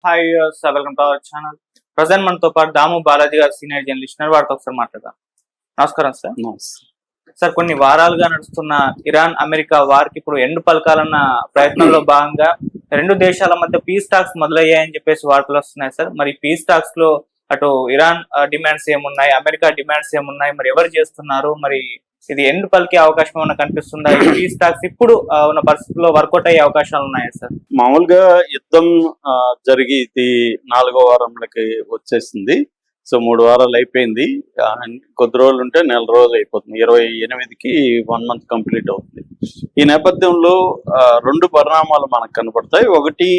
Hi sir, welcome to our channel. Present మనతో పాటు దాము బాలాజీ గారు, సీనియర్ జర్నలిస్ట్, వారితో ఒకసారి మాట్లాడదాం. నమస్కారం సార్. సార్, కొన్ని వారాలుగా నడుస్తున్న ఇరాన్ అమెరికా వార్కి ఇప్పుడు ఎండ్ పలకాలన్న ప్రయత్నంలో భాగంగా రెండు దేశాల మధ్య పీస్ టాక్స్ మొదలయ్యాయని చెప్పేసి వార్తలు వస్తున్నాయి సార్. మరి పీస్ టాక్స్ లో అటు ఇరాన్ డిమాండ్స్ ఏమున్నాయి, అమెరికా డిమాండ్స్ ఏమున్నాయి, మరి ఎవరు చేస్తున్నారు, మరి ఇది ఎండ్ పలికే అవకాశం ఏమైనా కనిపిస్తుందా? ఈ పీస్ టాక్స్ ఇప్పుడు ఉన్న పరిస్థితుల్లో వర్కౌట్ అయ్యే అవకాశాలు ఉన్నాయా సార్? మామూలుగా యుద్ధం జరిగి ఇది 4వ వారంలోకి వచ్చేసింది. సో 3 వారాలు అయిపోయింది. కొద్ది రోజులు ఉంటే నెల రోజులు అయిపోతుంది. 28కి 1 మంత్ కంప్లీట్ అవుతుంది. ఈ నేపథ్యంలో 2 పరిణామాలు మనకు కనపడతాయి. ఒకటి,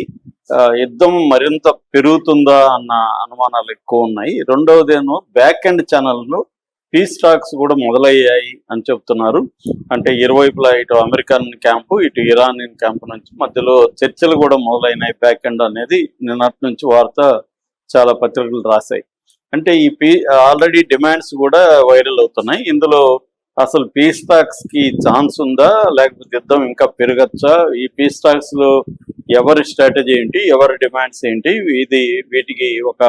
యుద్ధం మరింత పెరుగుతుందా అన్న అనుమానాలు ఎక్కువ ఉన్నాయి. రెండవదేమో బ్యాక్ ఎండ్ ఛానల్లో పీస్ టాక్స్ కూడా మొదలయ్యాయి అని చెప్తున్నారు. అంటే ఇరువైపులా ఇటు అమెరికన్ క్యాంపు, ఇటు ఇరానియన్ క్యాంపు నుంచి మధ్యలో చర్చలు కూడా మొదలైనాయి బ్యాక్ ఎండ్ అనేది నిన్నటి నుంచి వార్త చాలా పత్రికలు రాశాయి. అంటే ఈ ఆల్రెడీ డిమాండ్స్ కూడా వైరల్ అవుతున్నాయి. ఇందులో అసలు పీస్ టాక్స్ కి ఛాన్స్ ఉందా, లేకపోతే యుద్ధం ఇంకా పెరగచ్చా, ఈ పీస్ టాక్స్ లో ఎవరి స్ట్రాటజీ ఏంటి, ఎవరి డిమాండ్స్ ఏంటి, వీటికి ఒక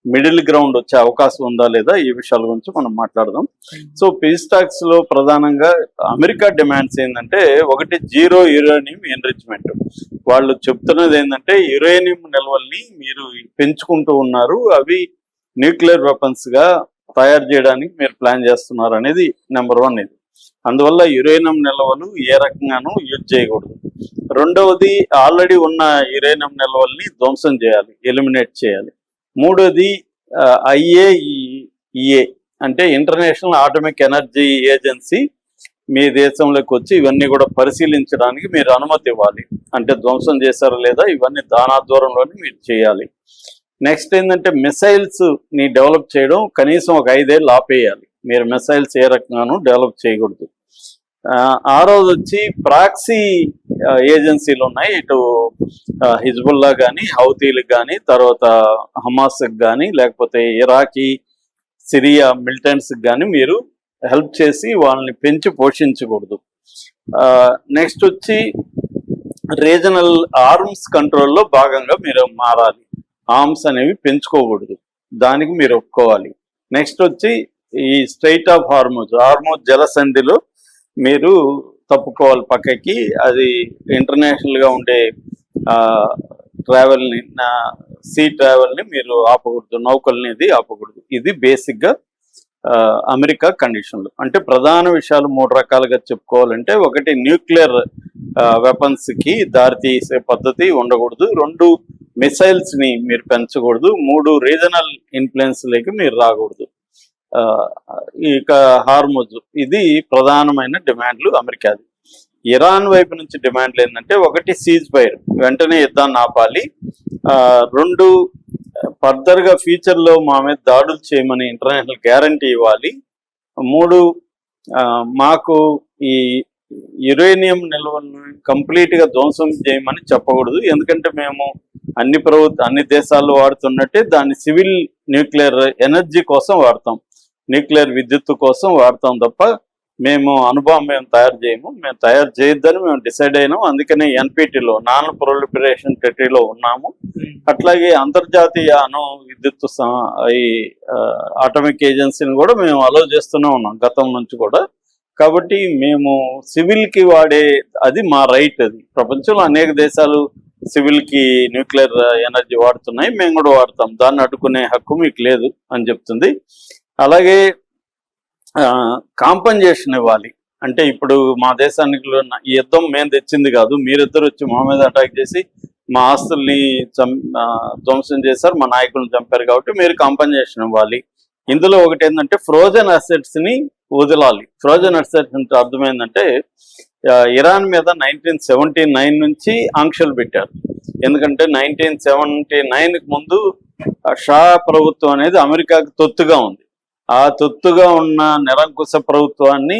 మిడిల్ గ్రౌండ్ వచ్చే అవకాశం ఉందా లేదా, ఈ విషయాల గురించి మనం మాట్లాడదాం. సో పీస్ టాక్స్ లో ప్రధానంగా అమెరికా డిమాండ్స్ ఏంటంటే, ఒకటి జీరో యురేనియం ఎన్రిచ్మెంట్. వాళ్ళు చెప్తున్నది ఏంటంటే, యురేనియం నిల్వల్ని మీరు పెంచుకుంటూ ఉన్నారు, అవి న్యూక్లియర్ వెపన్స్ గా తయారు చేయడానికి మీరు ప్లాన్ చేస్తున్నారు అనేది నెంబర్ 1. ఇది అందువల్ల యురేనియం నిల్వలు ఏ రకంగానూ యూజ్ చేయకూడదు. రెండవది, ఆల్రెడీ ఉన్న యురేనియం నిల్వల్ని ధ్వంసం చేయాలి, ఎలిమినేట్ చేయాలి. మూడోది, IAEA అంటే ఇంటర్నేషనల్ ఆటమిక్ ఎనర్జీ ఏజెన్సీ మీ దేశంలోకి వచ్చి ఇవన్నీ కూడా పరిశీలించడానికి మీరు అనుమతి ఇవ్వాలి. అంటే ధ్వంసం చేశారా లేదా ఇవన్నీ దానా దూరంలోనే మీరు చేయాలి. నెక్స్ట్ ఏంటంటే, మిసైల్స్ ని డెవలప్ చేయడం కనీసం ఒక 5 ఏళ్ళు ఆపేయాలి. మీరు మిసైల్స్ ఏ రకంగానూ డెవలప్ చేయకూడదు. ఆరోది వచ్చి, ప్రాక్సీ ఏజెన్సీలు ఉన్నాయి. ఇటు హిజ్బుల్లా కానీ, హౌతీలకు కానీ, తర్వాత హమాస్కి కానీ, లేకపోతే ఇరాకీ సిరియా మిలిటెంట్స్కి కానీ మీరు హెల్ప్ చేసి వాళ్ళని పెంచి పోషించకూడదు. నెక్స్ట్ వచ్చి, రీజనల్ ఆర్మ్స్ కంట్రోల్లో భాగంగా మీరు మారాలి. ఆర్మ్స్ అనేవి పెంచుకోకూడదు, దానికి మీరు ఒప్పుకోవాలి. నెక్స్ట్ వచ్చి, ఈ స్ట్రైట్ ఆఫ్ హార్మోజ్ జలసంధిలో మీరు తప్పుకోవాలి పక్కకి. అది ఇంటర్నేషనల్గా ఉండే ట్రావెల్ని, సీ ట్రావెల్ని మీరు ఆపకూడదు, నౌకల్ని ఆపకూడదు. ఇది బేసిక్గా అమెరికా కండిషన్లు. అంటే ప్రధాన విషయాలు 3 రకాలుగా చెప్పుకోవాలంటే, ఒకటి, న్యూక్లియర్ వెపన్స్కి దారితీసే పద్ధతి ఉండకూడదు. 2, మిసైల్స్ని మీరు పెంచకూడదు. 3, రీజనల్ ఇన్ఫ్లుయెన్స్లోకి మీరు రాకూడదు. ఇక హార్మోజ్, ఇది ప్రధానమైన డిమాండ్లు అమెరికాది. ఇరాన్ వైపు నుంచి డిమాండ్లు ఏంటంటే, ఒకటి, సీజ్ ఫైర్, వెంటనే యుద్ధాన్ని ఆపాలి. 2, ఫర్దర్గా ఫ్యూచర్లో మా మీద దాడులు చేయమని ఇంటర్నేషనల్ గ్యారంటీ ఇవ్వాలి. 3, మాకు ఈ యురేనియం నిల్వలను కంప్లీట్గా ధ్వంసం చేయమని చెప్పకూడదు. ఎందుకంటే మేము అన్ని దేశాల్లో వాడుతున్నట్టే దాన్ని సివిల్ న్యూక్లియర్ ఎనర్జీ కోసం వాడతాం, న్యూక్లియర్ విద్యుత్తు కోసం వాడతాం తప్ప మేము మేము తయారు చేయము. మేము తయారు చేయొద్దని మేము డిసైడ్ అయినాం. అందుకనే NPTలో, నాన్ ప్రొలిఫరేషన్ ట్రీటీలో ఉన్నాము. అట్లాగే అంతర్జాతీయ అణు విద్యుత్తు ఈ ఆటమిక్ ఏజెన్సీని కూడా మేము అలో చేస్తూనే ఉన్నాం గతం నుంచి కూడా. కాబట్టి మేము సివిల్కి వాడే అది మా రైట్. అది ప్రపంచంలో అనేక దేశాలు సివిల్కి న్యూక్లియర్ ఎనర్జీ వాడుతున్నాయి, మేము కూడా వాడతాం. దాన్ని అడ్డుకునే హక్కు మీకు లేదు అని చెప్తుంది. అలాగే కాంపన్సేషన్ ఇవ్వాలి. అంటే ఇప్పుడు మా దేశానికి ఈ యుద్ధం మేము తెచ్చింది కాదు, మీరిద్దరు వచ్చి మా మీద అటాక్ చేసి మా ఆస్తుల్ని ధ్వంసం చేశారు, మా నాయకులను చంపారు, కాబట్టి మీరు కాంపన్సేషన్ ఇవ్వాలి. ఇందులో ఒకటి ఏంటంటే, ఫ్రోజన్ అసెట్స్ని వదలాలి. ఫ్రోజన్ అసెట్స్ అంటే అర్థం ఏంటంటే, ఇరాన్ మీద 1979 నుంచి ఆంక్షలు పెట్టారు. ఎందుకంటే 1979కి ముందు షా ప్రభుత్వం అనేది అమెరికాకు తొత్తుగా ఉంది. ఆ తొత్తుగా ఉన్న నిరంకుశ ప్రభుత్వాన్ని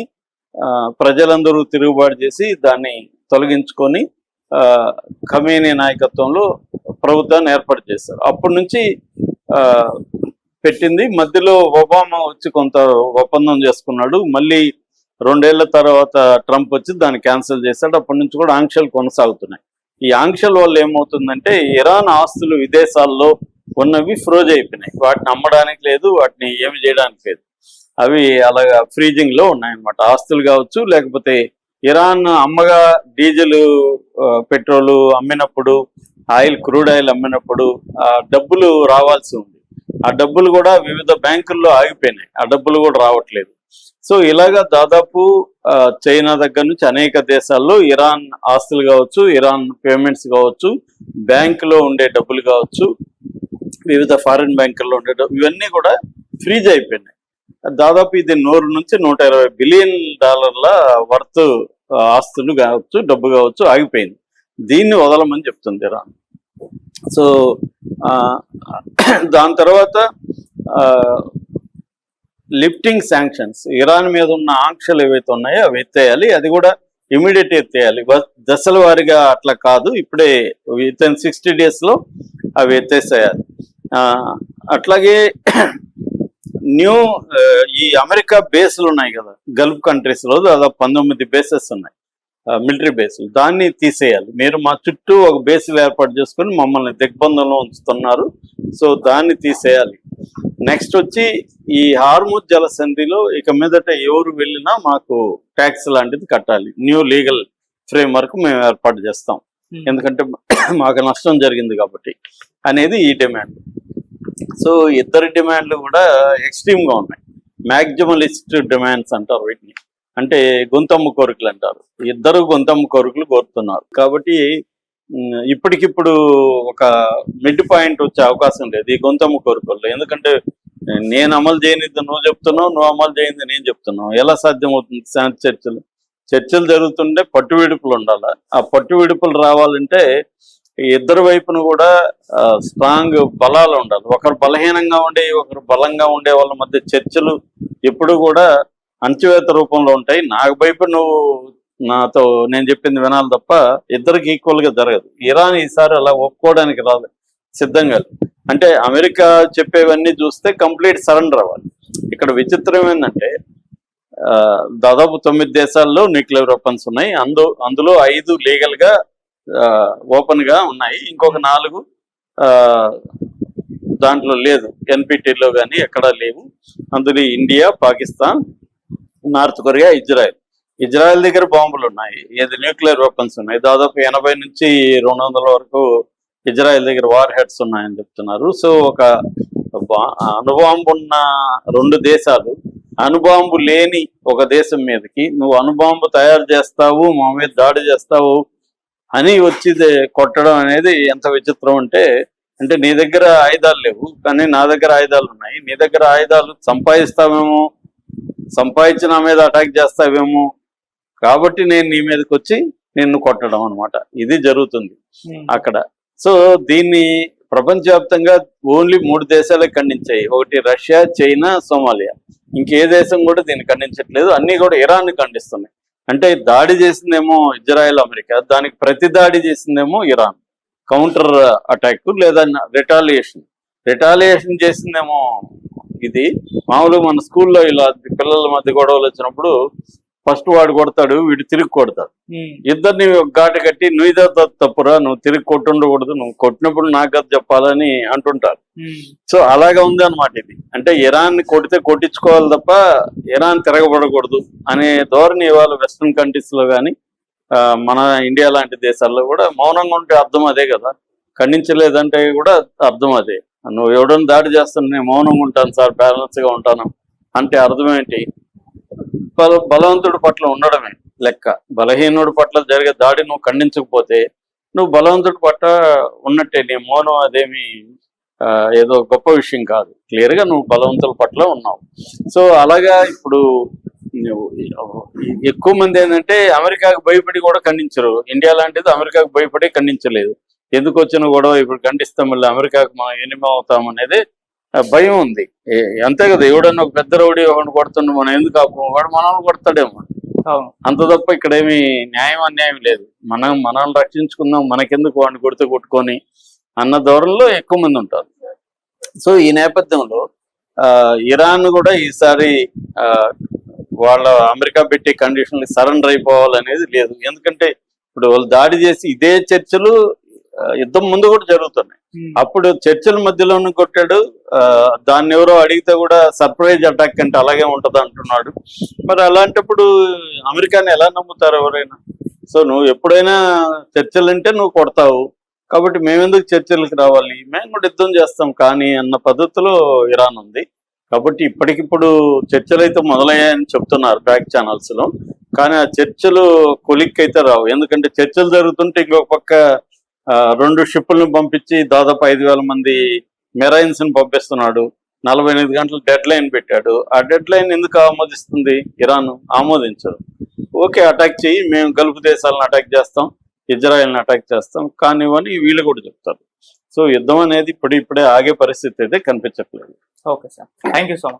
ప్రజలందరూ తిరుగుబాటు చేసి దాన్ని తొలగించుకొని ఖమేనీ నాయకత్వంలో ప్రభుత్వాన్ని ఏర్పాటు చేశారు. అప్పటి నుంచి పెట్టింది. మధ్యలో ఒబామా వచ్చి కొంత ఒప్పందం చేసుకున్నాడు. మళ్ళీ 2 ఏళ్ల తర్వాత ట్రంప్ వచ్చి దాన్ని క్యాన్సిల్ చేశాడు. అప్పటి నుంచి కూడా ఆంక్షలు కొనసాగుతున్నాయి. ఈ ఆంక్షల వల్ల ఏమవుతుందంటే ఇరాన్ ఆస్తులు విదేశాల్లో ఉన్నవి ఫ్రోజ్ అయిపోయినాయి. వాటిని అమ్మడానికి లేదు, వాటిని ఏమి చేయడానికి లేదు. అవి అలాగా ఫ్రీజింగ్ లో ఉన్నాయన్నమాట. ఆస్తులు కావచ్చు, లేకపోతే ఇరాన్ అమ్మగా డీజిల్ పెట్రోల్ అమ్మినప్పుడు, క్రూడ్ ఆయిల్ అమ్మినప్పుడు ఆ డబ్బులు రావాల్సి ఉంది. ఆ డబ్బులు కూడా వివిధ బ్యాంకుల్లో ఆగిపోయినాయి, ఆ డబ్బులు కూడా రావట్లేదు. సో ఇలాగా దాదాపు చైనా దగ్గర నుంచి అనేక దేశాల్లో ఇరాన్ ఆస్తులు కావచ్చు, ఇరాన్ పేమెంట్స్ కావచ్చు, బ్యాంకులో ఉండే డబ్బులు కావచ్చు, వివిధ ఫారిన్ బ్యాంకుల్లో ఉండే ఇవన్నీ కూడా ఫ్రీజ్ అయిపోయినాయి. దాదాపు ఇది 100 నుంచి 120 బిలియన్ డాలర్ల వర్త్ ఆస్తులు కావచ్చు, డబ్బు కావచ్చు ఆగిపోయింది. దీన్ని వదలమని చెప్తుంది ఇరాన్. సో దాని తర్వాత లిఫ్టింగ్ శాంక్షన్స్, ఇరాన్ మీద ఉన్న ఆంక్షలు ఏవైతే ఉన్నాయో అవి ఎత్తేయాలి. అది కూడా ఇమీడియట్ ఎత్తేయాలి, దశల వారీగా అట్లా కాదు, ఇప్పుడే విత్ ఇన్ 60 days లో అవి ఎత్తేసేయాలి. అట్లాగే ఈ అమెరికా బేస్లు ఉన్నాయి కదా గల్ఫ్ కంట్రీస్ లో, దాదాపు 19 బేసెస్ ఉన్నాయి, మిలిటరీ బేస్లు. దాన్ని తీసేయాలి. మీరు మా చుట్టూ ఒక బేస్ ఏర్పాటు చేసుకుని మమ్మల్ని దిగ్బంధంలో ఉంచుతున్నారు, సో దాన్ని తీసేయాలి. నెక్స్ట్ వచ్చి ఈ హార్ముజ్ జలసంధిలో ఇక మీదట ఎవరు వెళ్ళినా మాకు ట్యాక్స్ లాంటిది కట్టాలి. న్యూ లీగల్ ఫ్రేమ్వర్క్ మేము ఏర్పాటు చేస్తాం, ఎందుకంటే మాకు నష్టం జరిగింది కాబట్టి అనేది ఈ డిమాండ్. సో ఇద్దరి డిమాండ్లు కూడా ఎక్స్ట్రీమ్ గా ఉన్నాయి. మ్యాక్సిమలిస్ట్ డిమాండ్స్ అంటారు వీటిని, అంటే గొంతమ్మ కోరికలు అంటారు. ఇద్దరు గొంతమ్మ కోరికలు కోరుతున్నారు కాబట్టి ఇప్పటికిప్పుడు ఒక మిడ్ పాయింట్ వచ్చే అవకాశం లేదు ఈ గొంతమ్మ కోరికల్లో. ఎందుకంటే నేను అమలు చేయనిది నువ్వు చెప్తున్నావు, నువ్వు అమలు చేయనిది నేను చెప్తున్నావు, ఎలా సాధ్యం అవుతుంది? శాంతి చర్చలు జరుగుతుంటే పట్టు విడుపులు ఉండాలి. ఆ పట్టు విడుపులు రావాలంటే ఇద్దరు వైపును కూడా స్ట్రాంగ్ బలాలు ఉండాలి. ఒకరు బలహీనంగా ఉండే, ఒకరు బలంగా ఉండే వాళ్ళ మధ్య చర్చలు ఎప్పుడు కూడా అణచివేత రూపంలో ఉంటాయి. నాకు భయపడి నువ్వు నాతో నేను చెప్పింది వినాలి తప్ప ఇద్దరికి ఈక్వల్ గా జరగదు. ఇరాన్ ఈసారి అలా ఒప్పుకోవడానికి రాదు, సిద్ధంగా. అంటే అమెరికా చెప్పేవన్నీ చూస్తే కంప్లీట్ సరెండర్ అవ్వాలి. ఇక్కడ విచిత్రం ఏంటంటే దాదాపు 9 దేశాల్లో న్యూక్లియర్ వెపన్స్ ఉన్నాయి. అందులో 5 లీగల్ గా ఓపెన్ గా ఉన్నాయి, ఇంకొక 4 దాంట్లో లేదు, ఎన్పిటిలో కానీ ఎక్కడా లేవు. అందులో India, Pakistan, north Korea, Israel దగ్గర బాంబులు ఉన్నాయి, న్యూక్లియర్ వెపన్స్ ఉన్నాయి. దాదాపు 80 నుంచి 200 వరకు ఇజ్రాయెల్ దగ్గర వార్ హెడ్స్ ఉన్నాయని చెప్తున్నారు. సో ఒక అణుబాంబు ఉన్న 2 దేశాలు అణుబాంబు లేని ఒక దేశం మీదకి నువ్వు అణుబాంబు తయారు చేస్తావు, మా మీద దాడి చేస్తావు అని వచ్చి కొట్టడం అనేది ఎంత విచిత్రం అంటే నీ దగ్గర ఆయుధాలు లేవు కానీ నా దగ్గర ఆయుధాలు ఉన్నాయి, నీ దగ్గర ఆయుధాలు సంపాదిస్తావేమో, సంపాదించి నా మీద అటాక్ చేస్తావేమో, కాబట్టి నేను నీ మీదకి వచ్చి నిన్ను కొట్టడం అనమాట. ఇది జరుగుతుంది అక్కడ. సో దీన్ని ప్రపంచవ్యాప్తంగా ఓన్లీ 3 దేశాలే ఖండించాయి. ఒకటి రష్యా, చైనా, సోమాలియా. ఇంకే దేశం కూడా దీన్ని ఖండించట్లేదు. అన్ని కూడా ఇరాన్ ఖండిస్తున్నాయి. అంటే దాడి చేసిందేమో ఇజ్రాయెల్, అమెరికా, దానికి ప్రతి దాడి చేసిందేమో ఇరాన్, కౌంటర్ అటాక్ లేదా రిటాలియేషన్ చేసిందేమో ఇది. మామూలుగా మన స్కూల్లో ఇలా పిల్లల మధ్య గొడవలు వచ్చినప్పుడు ఫస్ట్ వాడు కొడతాడు, వీడు తిరిగి కొడతాడు. ఇద్దరిని ఘాటు కట్టి నువ్వు ఇదే తప్పురా, నువ్వు తిరిగి కొట్టుండకూడదు, నువ్వు కొట్టినప్పుడు నాకు అది చెప్పాలని అంటుంటారు. సో అలాగా ఉంది అనమాట ఇది. అంటే ఇరాన్ కొడితే కొట్టించుకోవాలి తప్ప ఇరాన్ తిరగబడకూడదు అనే ధోరణి ఇవాళ వెస్ట్రన్ కంట్రీస్ లో కానీ మన ఇండియా లాంటి దేశాల్లో కూడా మౌనంగా ఉంటే అర్థం అదే కదా. ఖండించలేదంటే కూడా అర్థం అదే. నువ్వు ఎవడని దాడి చేస్తాను నేను మౌనంగా ఉంటాను సార్, బ్యాలెన్స్ గా ఉంటాను అంటే అర్థం ఏంటి? బలవంతుడి పట్ల ఉండడమే లెక్క. బలహీనుడి పట్ల జరిగే దాడి నువ్వు ఖండించకపోతే నువ్వు బలవంతుడి పట్ల ఉన్నట్టే. నీ మౌనం అదేమి ఏదో గొప్ప విషయం కాదు, క్లియర్ గా నువ్వు బలవంతుల పట్ల ఉన్నావు. సో అలాగా ఇప్పుడు ఎక్కువ మంది ఏంటంటే అమెరికాకు భయపడి కూడా ఖండించరు. ఇండియా లాంటిది అమెరికాకు భయపడి ఖండించలేదు. ఎందుకు వచ్చిన గొడవ ఇప్పుడు ఖండిస్తాం, మళ్ళీ అమెరికాకు మనం ఎనిమి అవుతాం అనేది భయం ఉంది. అంతే కదా, ఎవడన్నా ఒక పెద్ద రౌడీ ఒకటి కొడుతుండే మనం ఎందుకు ఆపు, వాడు మనల్ని కొడతాడేమో, అంత తప్ప ఇక్కడ ఏమి న్యాయం అన్యాయం లేదు. మనల్ని రక్షించుకుందాం, మనకెందుకు వాడిని కొడితే కొట్టుకొని అన్న ధోరణిలో ఎక్కువ మంది ఉంటారు. సో ఈ నేపథ్యంలో ఇరాన్ కూడా ఈసారి వాళ్ళ అమెరికా పెట్టి కండిషన్లు సరెండర్ అయిపోవాలనేది లేదు. ఎందుకంటే ఇప్పుడు వాళ్ళు దాడి చేసి ఇదే చర్చలు యుద్ధం ముందు కూడా జరుగుతున్నాయి. అప్పుడు చర్చల మధ్యలోనే కొట్టాడు. దాన్ని ఎవరో అడిగితే కూడా సర్ప్రైజ్ అటాక్ అంటే అలాగే ఉంటది అంటున్నాడు. మరి అలాంటప్పుడు అమెరికాని ఎలా నమ్ముతారు ఎవరైనా? సో నువ్వు ఎప్పుడైనా చర్చలు అంటే నువ్వు కొడతావు, కాబట్టి మేమెందుకు చర్చలకు రావాలి, మేము కూడా యుద్ధం చేస్తాం కానీ అన్న పద్ధతిలో ఇరాన్ ఉంది. కాబట్టి ఇప్పటికిప్పుడు చర్చలు అయితే మొదలయ్యాయని చెప్తున్నారు బ్యాక్ ఛానల్స్ లో, కానీ ఆ చర్చలు కొలిక్ అయితే రావు. ఎందుకంటే చర్చలు జరుగుతుంటే ఇంకొక పక్క 2 షిప్పులను పంపించి దాదాపు 5,000 మంది మెరైన్స్ ని పంపిస్తున్నాడు. 48 గంటలు డెడ్ లైన్ పెట్టాడు. ఆ డెడ్ లైన్ ఎందుకు ఆమోదిస్తుంది ఇరాన్? ఆమోదించదు. ఓకే, అటాక్ చెయ్యి, మేము గల్ఫ్ దేశాలను అటాక్ చేస్తాం, ఇజ్రాయెల్ని అటాక్ చేస్తాం కానివ్వని వీళ్ళు కూడా చెప్తారు. సో యుద్ధం అనేది ఇప్పుడే ఆగే పరిస్థితి అయితే కనిపించట్లేదు. Okay sir, thank you so much.